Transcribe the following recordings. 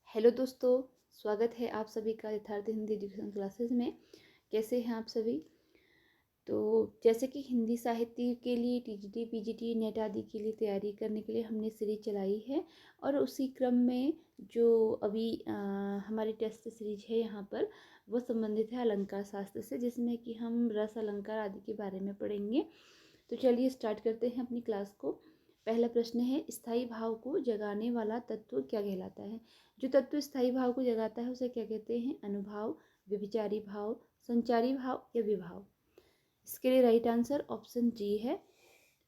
Hello दोस्तों, स्वागत है आप सभी का यथार्थ हिंदी एजुकेशन क्लासेस में। कैसे हैं आप सभी? तो जैसे कि हिंदी साहित्य के लिए टीजीटी, पीजीटी, नेट आदि के लिए तैयारी करने के लिए हमने सीरीज चलाई है और उसी क्रम में जो अभी हमारी टेस्ट सीरीज है यहाँ पर वो संबंधित है अलंकार शास्त्र से, जिसमें कि हम रस अलंकार आदि के बारे में पढ़ेंगे। तो चलिए स्टार्ट करते हैं अपनी क्लास को। पहला प्रश्न है, स्थायी भाव को जगाने वाला तत्व क्या कहलाता है? जो तत्व स्थायी भाव को जगाता है उसे क्या कहते हैं? अनुभाव, व्यभिचारी भाव, संचारी भाव या विभाव? इसके लिए राइट आंसर ऑप्शन जी है।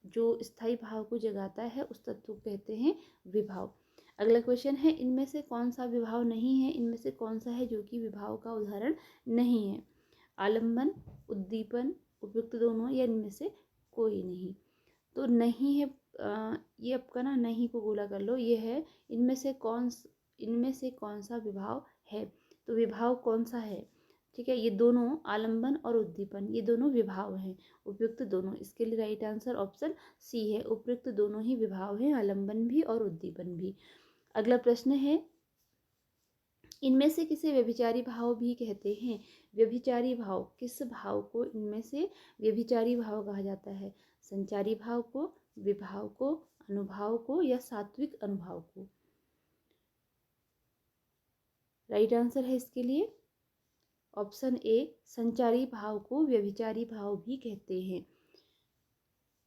जो स्थायी भाव को जगाता है उस तत्व को कहते हैं विभाव। अगला क्वेश्चन है, इनमें से कौन सा विभाव नहीं है? इनमें से कौन सा है जो कि विभाव का उदाहरण नहीं है? आलंबन, उद्दीपन, उपयुक्त दोनों या इनमें से कोई नहीं? तो नहीं है, ये आपका ना नहीं को गोला कर लो। ये है इनमें से कौन सा विभाव है? तो विभाव कौन सा है? ठीक है, ये दोनों आलंबन और उद्दीपन ये दोनों विभाव हैं। उपयुक्त दोनों, इसके लिए राइट आंसर ऑप्शन सी है। उपयुक्त दोनों ही विभाव हैं, आलंबन भी और उद्दीपन भी। अगला प्रश्न है, इनमें से किसे व्यभिचारी भाव भी कहते हैं? व्यभिचारी भाव, किस भाव को इनमें से व्यभिचारी भाव कहा जाता है? संचारी भाव को, विभाव को, अनुभाव को या सात्विक अनुभाव को? राइट आंसर है इसके लिए ऑप्शन ए, संचारी भाव को व्यभिचारी भाव भी कहते हैं।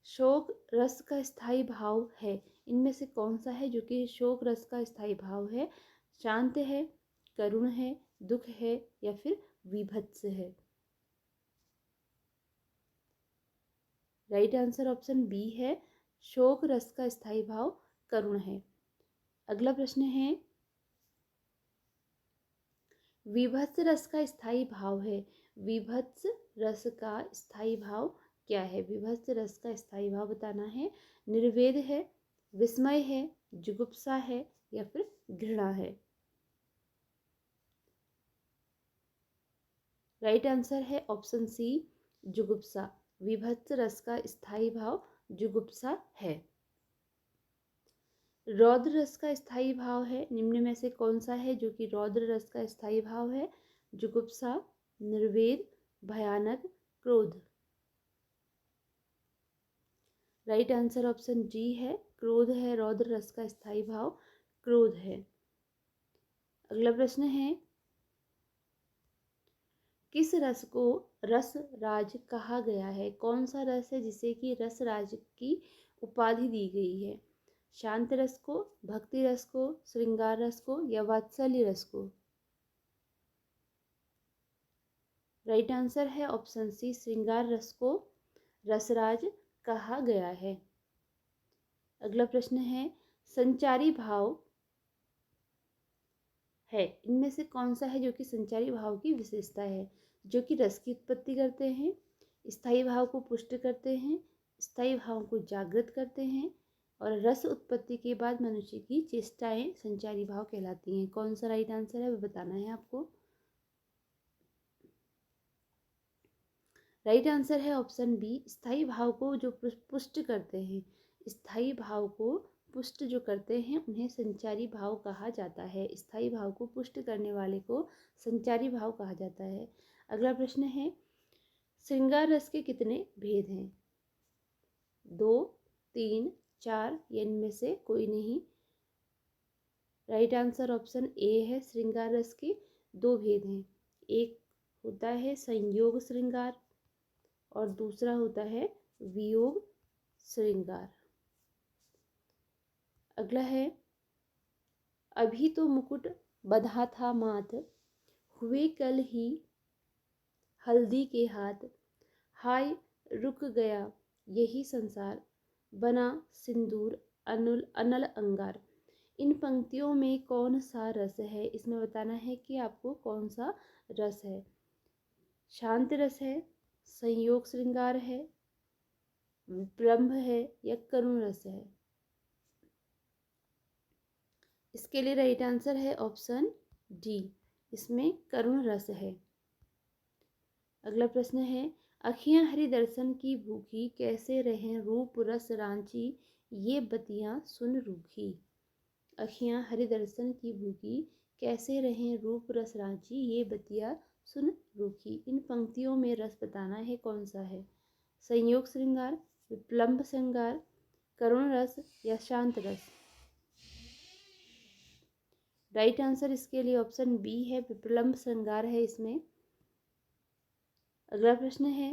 शोक रस का स्थायी भाव है, इनमें से कौन सा है जो कि शोक रस का स्थायी भाव है? शांत है, करुण है, दुख है या फिर विभत्स है? राइट आंसर ऑप्शन बी है, शोक रस का स्थायी भाव करुण है। अगला प्रश्न है, विभत्स रस का स्थायी भाव है। विभत्स रस का स्थायी भाव क्या है? विभत्स रस का स्थायी भाव बताना है। निर्वेद है, विस्मय है, जुगुप्सा है या फिर घृणा है? राइट आंसर है ऑप्शन सी, जुगुप्सा। विभत्स रस का स्थायी भाव जुगुप्सा है। रौद्र रस का स्थायी भाव है, निम्न में से कौन सा है जो कि रौद्र रस का स्थायी भाव है? जुगुप्सा, निर्वेद, भयानक, क्रोध? राइट आंसर ऑप्शन जी है, क्रोध है। रौद्र रस का स्थायी भाव क्रोध है। अगला प्रश्न है, किस रस को रस राज कहा गया है? कौन सा रस है जिसे कि रस राज की उपाधि दी गई है? शांत रस को, भक्ति रस को, श्रृंगार रस को या वात्सल्य रस को? राइट आंसर है ऑप्शन सी, श्रृंगार रस को रसराज कहा गया है। अगला प्रश्न है, संचारी भाव है, इनमें से कौन सा है जो कि संचारी भाव की विशेषता है? जो कि रस की उत्पत्ति करते हैं, स्थायी भाव को पुष्ट करते हैं, स्थायी भाव को जागृत करते हैं और रस उत्पत्ति के बाद मनुष्य की चेष्टाएं संचारी भाव कहलाती हैं। कौन सा राइट आंसर है वो बताना है आपको। राइट आंसर है ऑप्शन बी, स्थायी भाव को जो पुष्ट करते हैं, स्थायी भाव को पुष्ट जो करते हैं उन्हें संचारी भाव कहा जाता है। स्थायी भाव को पुष्ट करने वाले को संचारी भाव कहा जाता है। अगला प्रश्न है, श्रृंगार रस के कितने भेद हैं? 2, 3, 4 या इनमें से कोई नहीं? राइट आंसर ऑप्शन ए है, श्रृंगार रस के 2 भेद हैं। एक होता है संयोग श्रृंगार और दूसरा होता है वियोग श्रृंगार। अगला है, अभी तो मुकुट बंधा था माथ, हुए कल ही हल्दी के हाथ, हाय रुक गया यही संसार, बना सिंदूर अनुल अनल अंगार। इन पंक्तियों में कौन सा रस है? इसमें बताना है कि आपको कौन सा रस है। शांत रस है, संयोग श्रृंगार है, ब्रह्म है या करुण रस है? इसके लिए राइट आंसर है ऑप्शन डी, इसमें करुण रस है। अगला प्रश्न है, अखियां हरि दर्शन की भूखी, कैसे रहें रूप रस रांची, ये बतियां सुन रूखी। अखियाँ हरि दर्शन की भूखी, कैसे रहें रूप रस रांची, ये बतिया सुन रूखी। इन पंक्तियों में रस बताना है कौन सा है। संयोग श्रृंगार, विप्लम्ब श्रृंगार, करुण रस या शांत रस। राइट आंसर इसके लिए ऑप्शन बी है, विप्लम्ब श्रृंगार है इसमें। अगला प्रश्न है,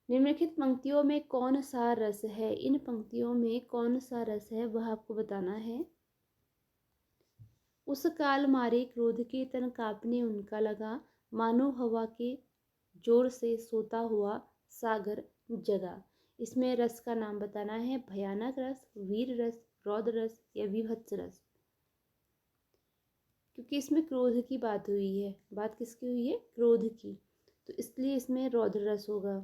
निम्नलिखित पंक्तियों में कौन सा रस है। इन पंक्तियों में कौन सा रस है वह आपको बताना है। उस काल मारे क्रोध के तन कांपने उनका लगा, मानो हवा के जोर से सोता हुआ सागर जगा। इसमें रस का नाम बताना है। भयानक रस, वीर रस, रौद्र रस या विभत्स रस। क्योंकि इसमें क्रोध की बात हुई है। बात किसकी हुई है? क्रोध की, तो इसलिए इसमें रौद्र रस होगा।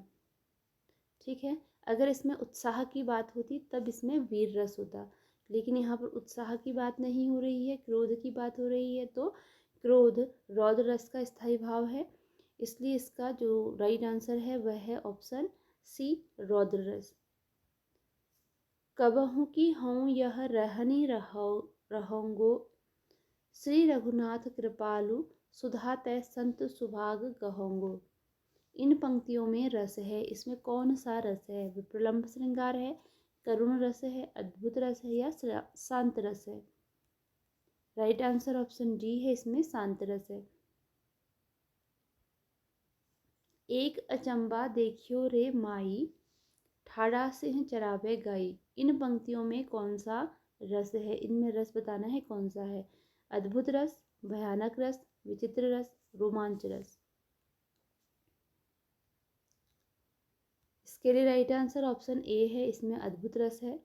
ठीक है, अगर इसमें उत्साह की बात होती तब इसमें वीर रस होता, लेकिन यहाँ पर उत्साह की बात नहीं हो रही है, क्रोध की बात हो रही है, तो क्रोध रौद्र रस का स्थायी भाव है। इसलिए इसका जो राइट आंसर है वह है ऑप्शन सी, रौद्र रस। कबहू की हूँ यह रहनी रहोंगो, श्री रघुनाथ कृपालु, सुधा तय संत सुभाग कहोंगो। इन पंक्तियों में रस है, इसमें कौन सा रस है? विप्रलंब श्रृंगार है, करुण रस है, अद्भुत रस है या शांत रस है। राइट आंसर ऑप्शन डी है, इसमें शांत रस है। एक अचंबा देखियो रे माई, ठाड़ा सिंह चरावे गाई। इन पंक्तियों में कौन सा रस है? इनमें रस बताना है कौन सा है। अद्भुत रस, भयानक रस, विचित्र रस, रोमांच रस। इसके लिए राइट आंसर ऑप्शन ए है, इसमें अद्भुत रस है।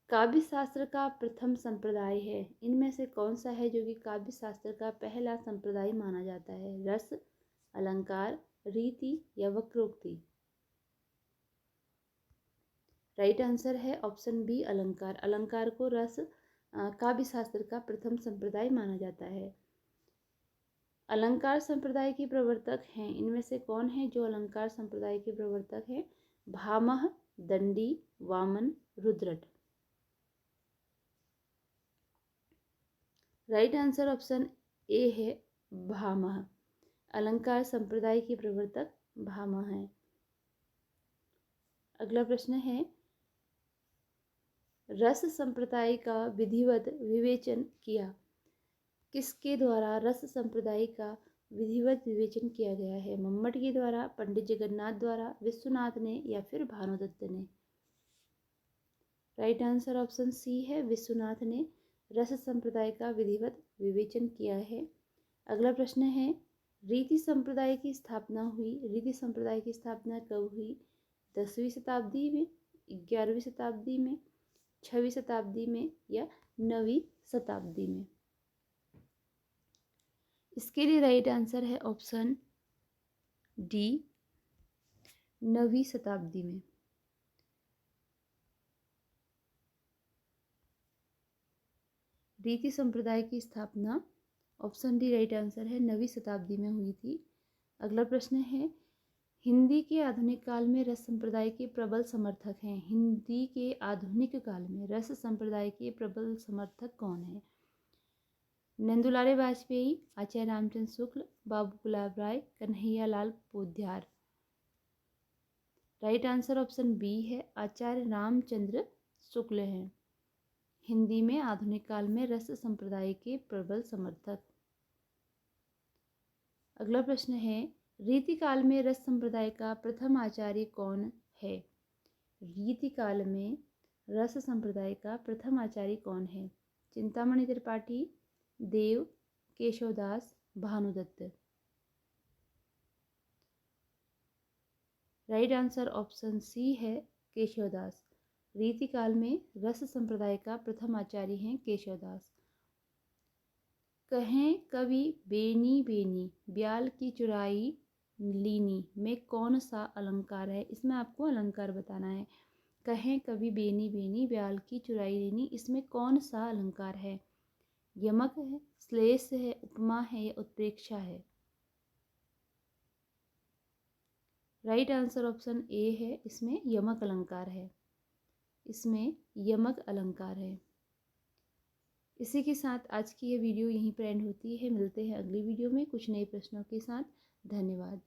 काव्य शास्त्र का प्रथम संप्रदाय है। इनमें से कौन सा है जो कि काव्य शास्त्र का पहला संप्रदाय माना जाता है? रस, अलंकार, रीति या वक्रोक्ति। राइट आंसर है ऑप्शन बी, अलंकार। अलंकार को रस काव्य शास्त्र का प्रथम संप्रदाय माना जाता है। अलंकार संप्रदाय के प्रवर्तक हैं, इनमें से कौन है जो अलंकार संप्रदाय के प्रवर्तक हैं? Bhamah, Dandi, Vaman, Rudrat. Right answer option A है, भामह। अलंकार संप्रदाय के प्रवर्तक भामह हैं। अगला प्रश्न है, रस संप्रदाय का विधिवत विवेचन किया। किसके द्वारा रस संप्रदाय का विधिवत विवेचन किया गया है? मम्मट के द्वारा, पंडित जगन्नाथ द्वारा, विश्वनाथ ने या फिर भानुदत्त ने। राइट आंसर ऑप्शन सी है, विश्वनाथ ने रस संप्रदाय का विधिवत विवेचन किया है। अगला प्रश्न है, रीति संप्रदाय की स्थापना हुई। रीति संप्रदाय की स्थापना कब हुई? 10वीं शताब्दी में, 11वीं शताब्दी में, 6वीं शताब्दी में या 9वीं शताब्दी में। इसके लिए राइट आंसर है ऑप्शन डी, 9वीं शताब्दी में। रीति संप्रदाय की स्थापना ऑप्शन डी राइट आंसर है, 9वीं शताब्दी में हुई थी। अगला प्रश्न है, हिंदी के आधुनिक काल में रस संप्रदाय के प्रबल समर्थक हैं। हिंदी के आधुनिक काल में रस संप्रदाय के प्रबल समर्थक कौन है? नंदुलारे वाजपेयी, आचार्य रामचंद्र शुक्ल, बाबू गुलाब राय, Kanhaiya Lal पोद्यार। Right answer option B है, आचार्य रामचंद्र शुक्ल हैं हिंदी में आधुनिक काल में रस संप्रदाय के प्रबल समर्थक। अगला प्रश्न है, रीति काल में रस संप्रदाय का प्रथम आचार्य कौन है? रीति काल में रस संप्रदाय का प्रथम आचार्य कौन है? Chintamani Tripathi, Dev, Keshavdas, Bhanudatt. Right answer option C है, केशवदास। रीति काल में रस संप्रदाय का प्रथम आचार्य हैं केशवदास। कहें कवि बेनी बेनी, ब्याल की चुराई लीनी में कौन सा अलंकार है? इसमें आपको अलंकार बताना है। कहें कवि बेनी बेनी, ब्याल की चुराई लीनी, इसमें कौन सा अलंकार है? यमक है, श्लेष है, उपमा है या उत्प्रेक्षा है। राइट आंसर ऑप्शन ए है, इसमें यमक अलंकार है। इसमें यमक अलंकार है। इसी के साथ आज की ये वीडियो यहीं पर एंड होती है। मिलते हैं अगली वीडियो में कुछ नए प्रश्नों के साथ। धन्यवाद।